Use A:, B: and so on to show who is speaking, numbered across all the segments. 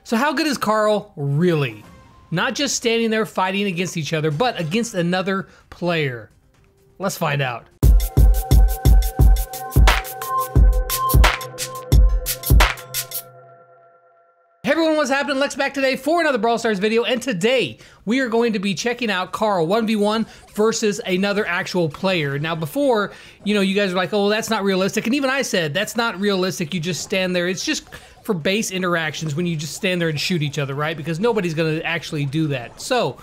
A: So how good is Carl really? Not just standing there fighting against each other, but against another player. Let's find out. Hey everyone, what's happening? Lex back today for another Brawl Stars video, and today we are going to be checking out Carl 1v1 versus another actual player. Now before, you guys are like, oh, that's not realistic, and even I said, that's not realistic, you just stand there. It's just for base interactions when you just stand there and shoot each other, right? Because nobody's gonna actually do that. So,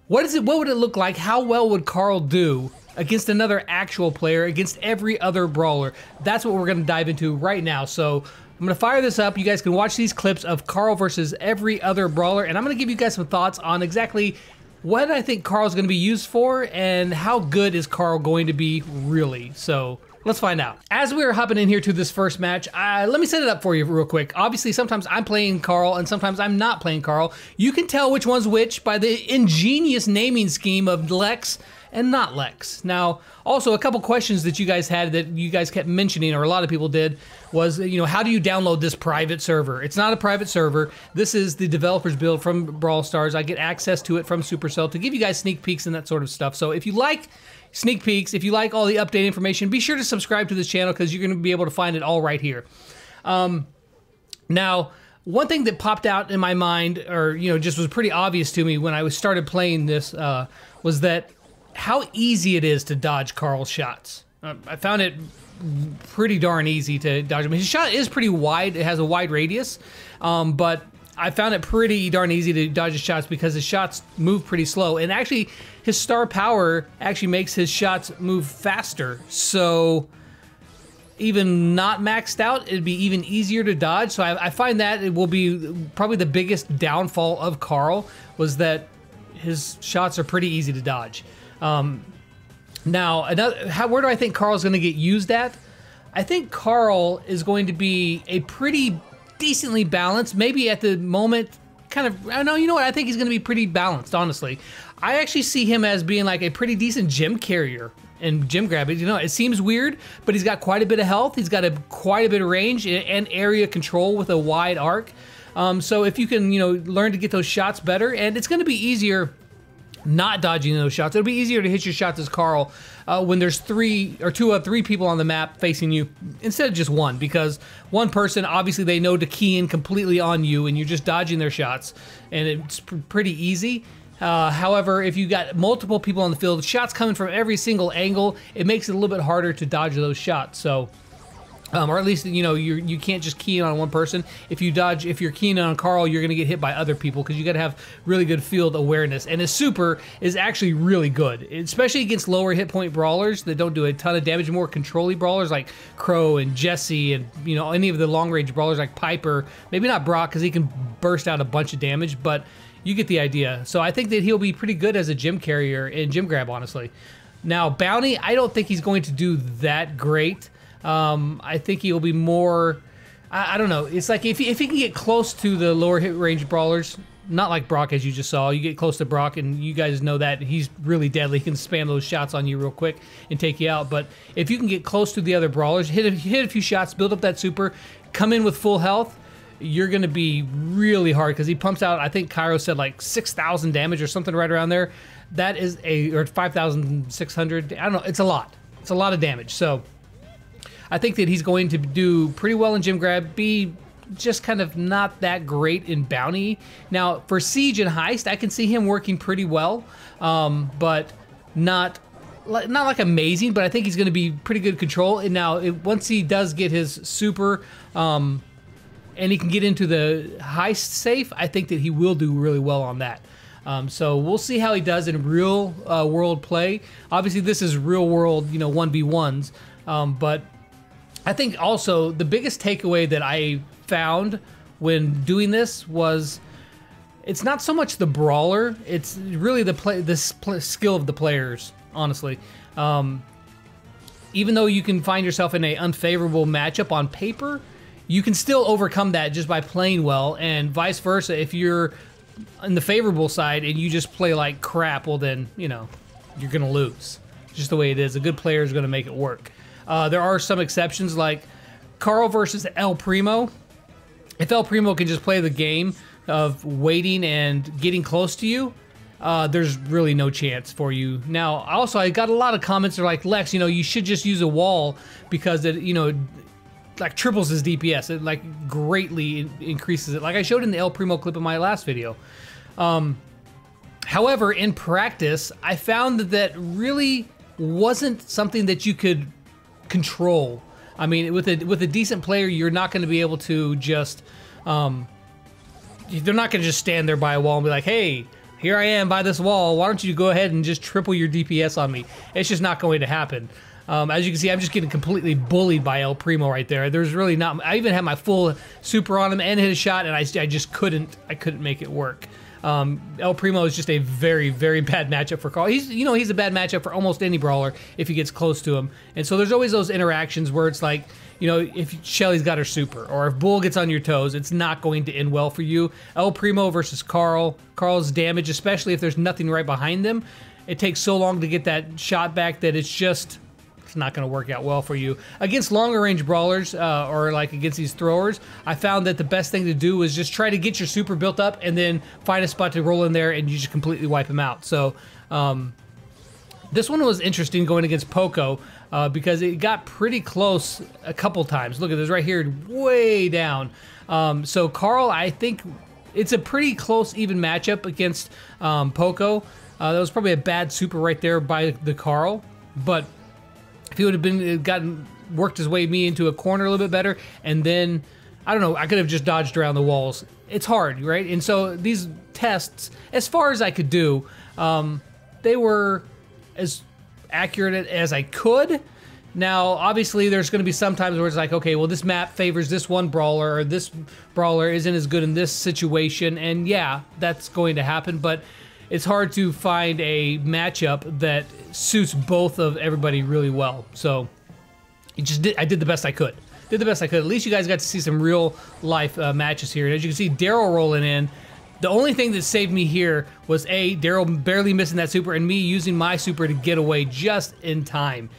A: what would it look like? How well would Carl do against another actual player, against every other brawler? That's what we're gonna dive into right now. So, I'm gonna fire this up. You guys can watch these clips of Carl versus every other brawler, and I'm gonna give you guys some thoughts on exactly what I think Carl's gonna be used for and how good is Carl going to be really. So let's find out. As we are hopping in here to this first match, let me set it up for you real quick. Obviously, sometimes I'm playing Carl and sometimes I'm not playing Carl. You can tell which one's which by the ingenious naming scheme of Lex and not Lex. Now, also a couple questions that you guys had that you guys kept mentioning, or a lot of people did, was, how do you download this private server? It's not a private server. This is the developer's build from Brawl Stars. I get access to it from Supercell to give you guys sneak peeks and that sort of stuff. So if you like sneak peeks, if you like all the update information, be sure to subscribe to this channel because you're going to be able to find it all right here. Now, one thing that popped out in my mind, or just was pretty obvious to me when I started playing this, was that how easy it is to dodge Carl's shots. I found it pretty darn easy to dodge him. His shot is pretty wide, it has a wide radius, but I found it pretty darn easy to dodge his shots because his shots move pretty slow, and actually his star power actually makes his shots move faster. So even not maxed out, it'd be even easier to dodge. So I find that it will be probably the biggest downfall of Carl, was that his shots are pretty easy to dodge. Now, where do I think Carl's going to get used at? I think Carl is going to be a pretty decently balanced, maybe at the moment, kind of, I don't know, you know what, I think he's going to be pretty balanced, honestly. I actually see him as being like a pretty decent gem carrier and gem grab. It seems weird, but he's got quite a bit of health, he's got quite a bit of range and area control with a wide arc. So if you can, learn to get those shots better, and it's going to be easier not dodging those shots. It'll be easier to hit your shots as Carl when there's two of three people on the map facing you instead of just one, because one person, obviously they know to key in completely on you and you're just dodging their shots, and it's pretty easy. However, if you got multiple people on the field, shots coming from every single angle, it makes it a little bit harder to dodge those shots. So or at least, you can't just key in on one person. If you're keying in on Carl, you're gonna get hit by other people because you gotta have really good field awareness. And his super is actually really good, especially against lower hit point brawlers that don't do a ton of damage, more control-y brawlers like Crow and Jessie and, any of the long range brawlers like Piper. Maybe not Brock because he can burst out a bunch of damage, but you get the idea. So I think that he'll be pretty good as a gem carrier and gem grab, honestly. Now, Bounty, I don't think he's going to do that great. I think he'll be more, I don't know, it's like if he can get close to the lower hit range brawlers, not like Brock as you just saw, you get close to Brock and you guys know that he's really deadly, he can spam those shots on you real quick and take you out. But if you can get close to the other brawlers, hit a few shots, build up that super, come in with full health, you're going to be really hard because he pumps out, I think Kairos said like 6,000 damage or something right around there. That is or 5,600, I don't know, it's a lot of damage. So I think that he's going to do pretty well in gem grab, be just kind of not that great in bounty. Now, for siege and heist, I can see him working pretty well, but not like amazing, but I think he's going to be pretty good control. And now, once he does get his super, and he can get into the heist safe, I think that he will do really well on that. So we'll see how he does in real world play. Obviously, this is real world, 1v1s, but I think also the biggest takeaway that I found when doing this was it's not so much the brawler, it's really the skill of the players, honestly. Even though you can find yourself in an unfavorable matchup on paper, you can still overcome that just by playing well, and vice versa. If you're on the favorable side and you just play like crap, well then, you're gonna lose. Just the way it is. A good player is gonna make it work. There are some exceptions, like Carl versus El Primo. If El Primo can just play the game of waiting and getting close to you, there's really no chance for you. Now, also, I got a lot of comments that are like, Lex, you know, you should just use a wall because it, you know, like triples his DPS. It like greatly increases it. Like I showed in the El Primo clip in my last video. However, in practice, I found that really wasn't something that you could control. I mean, with a decent player, you're not going to be able to just, they're not going to just stand there by a wall and be like, hey, here I am by this wall, why don't you go ahead and just triple your DPS on me? It's just not going to happen. As you can see, I'm just getting completely bullied by El Primo right there. There's really not, I even had my full super on him and hit a shot, and I just couldn't make it work. El Primo is just a very, very bad matchup for Carl. He's a bad matchup for almost any brawler if he gets close to him. And so there's always those interactions where it's like, you know, if Shelly's got her super, or if Bull gets on your toes, it's not going to end well for you. El Primo versus Carl. Carl's damage, especially if there's nothing right behind them, it takes so long to get that shot back that it's not going to work out well for you. Against longer range brawlers, or like against these throwers, I found that the best thing to do is just try to get your super built up and then find a spot to roll in there and you just completely wipe him out. So this one was interesting going against POCO because it got pretty close a couple times. Look at this right here, way down. So Carl, I think it's a pretty close, even matchup against POCO. That was probably a bad super right there by the Carl, but if he would have worked his way into a corner a little bit better, and then, I don't know, I could have just dodged around the walls. It's hard, right? And so these tests, as far as I could do, they were as accurate as I could. Now, obviously, there's going to be some times where it's like, okay, well, this map favors this one brawler, or this brawler isn't as good in this situation, and yeah, that's going to happen, but it's hard to find a matchup that suits both of everybody really well. So I did the best I could. At least you guys got to see some real life matches here. And as you can see, DARRYL rolling in. The only thing that saved me here was DARRYL barely missing that super and me using my super to get away just in time.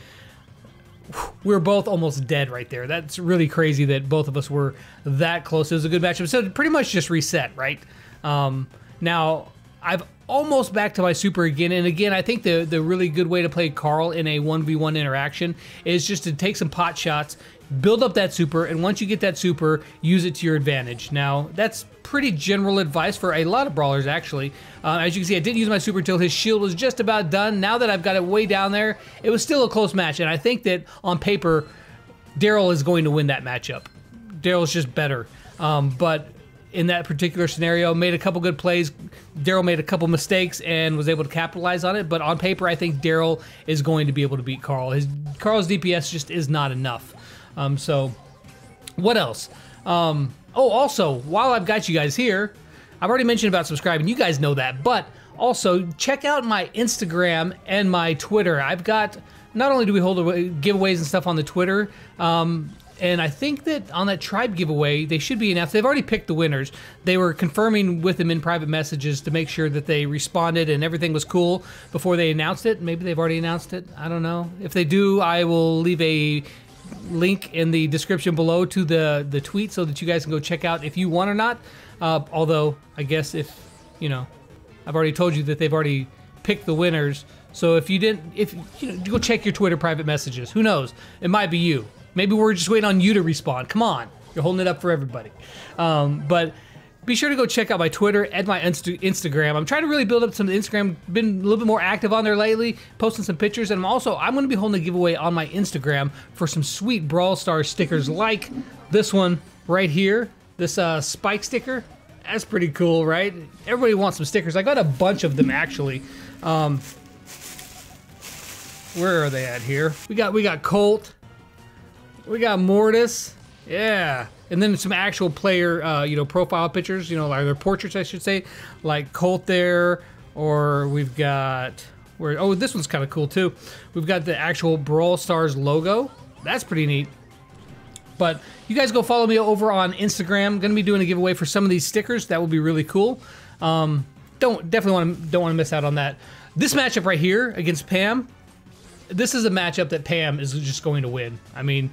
A: We were both almost dead right there. That's really crazy that both of us were that close. It was a good matchup. So it pretty much just reset, right? Now, I've almost back to my super again, and again, I think the really good way to play Carl in a 1v1 interaction is just to take some pot shots, build up that super, and once you get that super, use it to your advantage. Now, that's pretty general advice for a lot of brawlers, actually. As you can see, I didn't use my super until his shield was just about done. Now that I've got it way down there, it was still a close match, and I think that on paper, DARRYL is going to win that matchup. DARRYL's just better, but in that particular scenario, made a couple good plays. DARRYL made a couple mistakes and was able to capitalize on it, but on paper, I think DARRYL is going to be able to beat Carl. Carl's DPS just is not enough. So, what else? Oh, also, while I've got you guys here, I've already mentioned about subscribing. You guys know that, but also check out my Instagram and my Twitter. I've got, not only do we hold giveaways and stuff on the Twitter, and I think that on that tribe giveaway, they should be announced. They've already picked the winners. They were confirming with them in private messages to make sure that they responded and everything was cool before they announced it. Maybe they've already announced it. I don't know. If they do, I will leave a link in the description below to the tweet so that you guys can go check out if you won or not. Although, I guess if, you know, I've already told you that they've already picked the winners. So if you didn't, go check your Twitter private messages. Who knows? It might be you. Maybe we're just waiting on you to respond. Come on. You're holding it up for everybody. But be sure to go check out my Twitter and my Instagram. I'm trying to really build up some of the Instagram. Been a little bit more active on there lately, posting some pictures. And I'm going to be holding a giveaway on my Instagram for some sweet Brawl Stars stickers like this one right here. This spike sticker. That's pretty cool, right? Everybody wants some stickers. I got a bunch of them, actually. Where are they at here? We got COLT. We got Mortis, yeah, and then some actual player, profile pictures, like their portraits, I should say, like COLT there, or we've got this one's kind of cool too. We've got the actual Brawl Stars logo. That's pretty neat. But you guys go follow me over on Instagram. I'm gonna be doing a giveaway for some of these stickers. That would be really cool. Don't want to miss out on that. This matchup right here against Pam. This is a matchup that Pam is just going to win. I mean,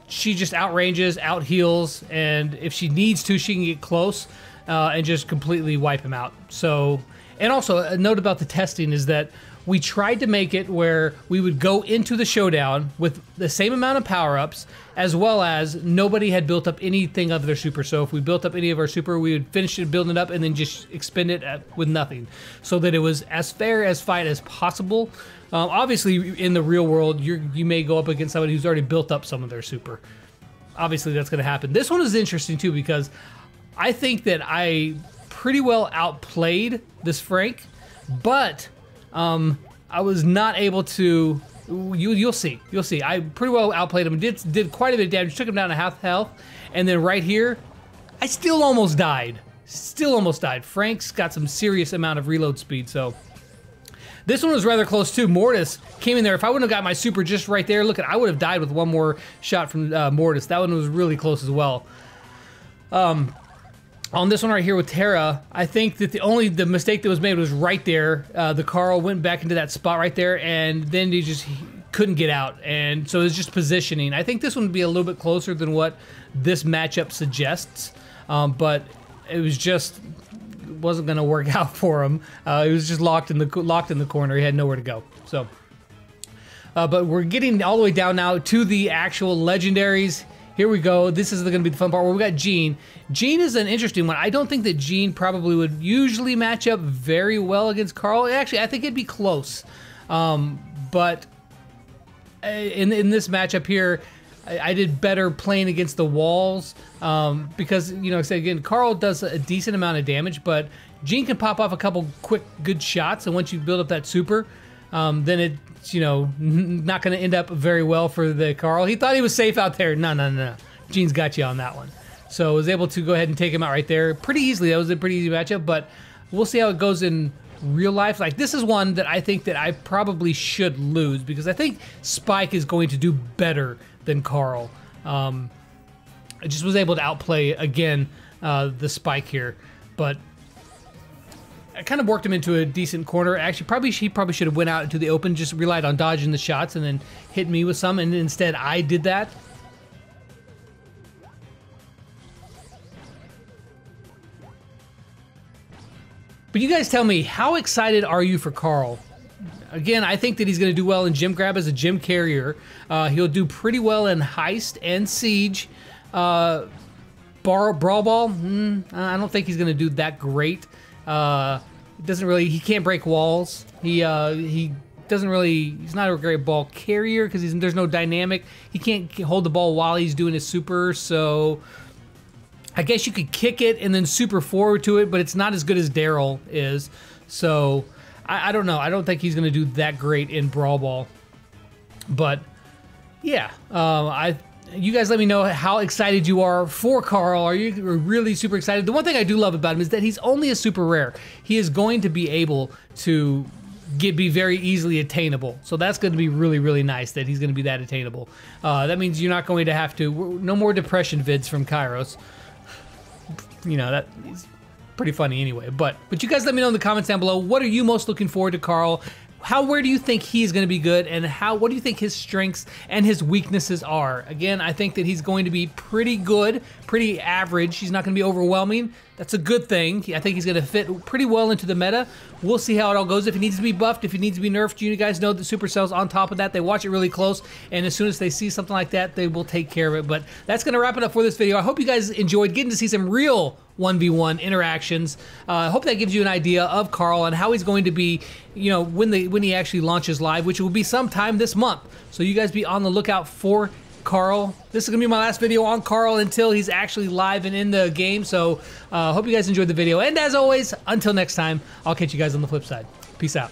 A: she just outranges, out heals, and if she needs to, she can get close and just completely wipe him out. So, and also a note about the testing is that we tried to make it where we would go into the showdown with the same amount of power-ups, as well as nobody had built up anything of their super. So if we built up any of our super, we would finish it, building it up, and then just expend it with nothing, so that it was as fair as fight as possible. Obviously, in the real world, you may go up against somebody who's already built up some of their super. Obviously, that's going to happen. This one is interesting too, because I think that I pretty well outplayed this Frank, but I was not able to. You'll see. You'll see. I pretty well outplayed him. Did quite a bit of damage. Took him down to half health, and then right here, I still almost died. Still almost died. Frank's got some serious amount of reload speed, so. This one was rather close too. Mortis came in there. If I wouldn't have got my super just right there, look, I would have died with one more shot from Mortis. That one was really close as well. On this one right here with Tara, I think that the mistake that was made was right there. The Carl went back into that spot right there, and then he couldn't get out, and so it was just positioning. I think this one would be a little bit closer than what this matchup suggests, but it was just. Wasn't going to work out for him. He was just locked in the corner. He had nowhere to go. So, but we're getting all the way down now to the actual legendaries. Here we go. This is going to be the fun part where we got Jean. Jean is an interesting one. I don't think that Jean probably would usually match up very well against Carl. Actually, I think it'd be close. But in this matchup here, I did better playing against the walls because, you know, again, Carl does a decent amount of damage, but Jean can pop off a couple quick, good shots, and once you build up that super, then it's, you know, not going to end up very well for the Carl. He thought he was safe out there. No. Jean's got you on that one. So I was able to go ahead and take him out right there pretty easily. That was a pretty easy matchup, but we'll see how it goes in real life. Like, this is one that I think that I probably should lose because I think Spike is going to do better than Carl. I just was able to outplay again the Spike here, but I kind of worked him into a decent corner. Actually, he probably should have went out into the open, just relied on dodging the shots and then hit me with some, and instead I did that. But you guys tell me, how excited are you for Carl? Again, I think that he's going to do well in Gym Grab as a gym carrier. He'll do pretty well in Heist and Siege. Brawl Ball, I don't think he's going to do that great. He can't break walls. He's not a great ball carrier because there's no dynamic. He can't hold the ball while he's doing his super, so I guess you could kick it and then super forward to it, but it's not as good as DARRYL is. So I don't know. I don't think he's going to do that great in Brawl Ball. But yeah, you guys let me know how excited you are for Carl. Are you really super excited? The one thing I do love about him is that he's only a super rare. He is going to be able to be very easily attainable. So that's going to be really, really nice that he's going to be that attainable. That means you're not going to have to... No more depression vids from Kairos. You know, that is pretty funny anyway. But you guys let me know in the comments down below, what are you most looking forward to Carl? Where do you think he's going to be good, and what do you think his strengths and his weaknesses are? Again, I think that he's going to be pretty good, pretty average. He's not going to be overwhelming. That's a good thing. I think he's going to fit pretty well into the meta. We'll see how it all goes. If he needs to be buffed, if he needs to be nerfed, you guys know that Supercell's on top of that. They watch it really close, and as soon as they see something like that, they will take care of it. But that's going to wrap it up for this video. I hope you guys enjoyed getting to see some real 1v1 interactions. I hope that gives you an idea of Carl and how he's going to be, you know, when he actually launches live, which will be sometime this month. So you guys be on the lookout for Carl. This is gonna be my last video on Carl until he's actually live and in the game. So hope you guys enjoyed the video, and as always, until next time, I'll catch you guys on the flip side. Peace out.